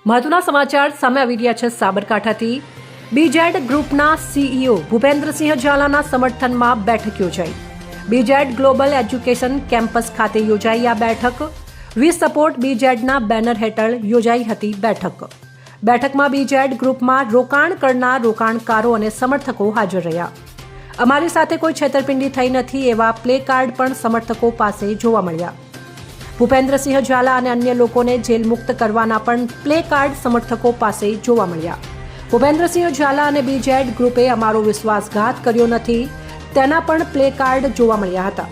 મહત્વના સમાચાર સામે આવી રહ્યા છે સાબરકાંઠાથી। બીઝેડ ગ્રુપના સીઈઓ ભૂપેન્દ્રસિંહ ઝાલાના સમર્થનમાં બેઠક યોજાઈ। બીઝેડ ગ્લોબલ એજ્યુકેશન કેમ્પસ ખાતે યોજાઈ આ બેઠક। વી સપોર્ટ બીઝેડના બેનર હેઠળ યોજાઈ હતી બેઠકમાં બીઝેડ ગ્રુપમાં રોકાણ કરનાર રોકાણકારો અને સમર્થકો હાજર રહ્યા। અમારી સાથે કોઈ છેતરપિંડી થઈ નથી એવા પ્લે કાર્ડ પણ સમર્થકો પાસે જોવા મળ્યા। ભૂપેન્દ્રસિંહ ઝાલા અને અન્ય લોકોને જેલ મુક્ત કરવાના પણ પ્લે કાર્ડ સમર્થકો પાસે જોવા મળ્યા। ભૂપેન્દ્રસિંહ ઝાલા અને બીઝેડ ગ્રુપે અમારો વિશ્વાસઘાત કર્યો નથી તેના પણ પ્લે કાર્ડ જોવા મળ્યા હતા।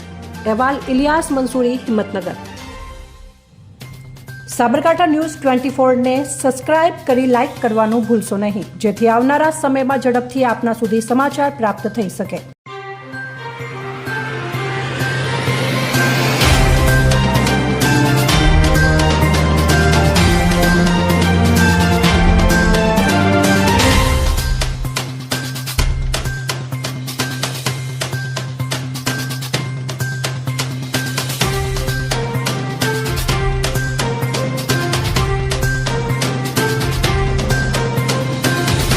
અહેવાલ ઇલિયાસ મંસૂરી, હિંમતનગર। સાબરકાંઠા ન્યૂઝ 24ને સબસ્ક્રાઇબ કરી લાઇક કરવાનું ભૂલશો નહીં, જેથી આવનારા સમયમાં ઝડપથી આપના સુધી સમાચાર પ્રાપ્ત થઈ શકે।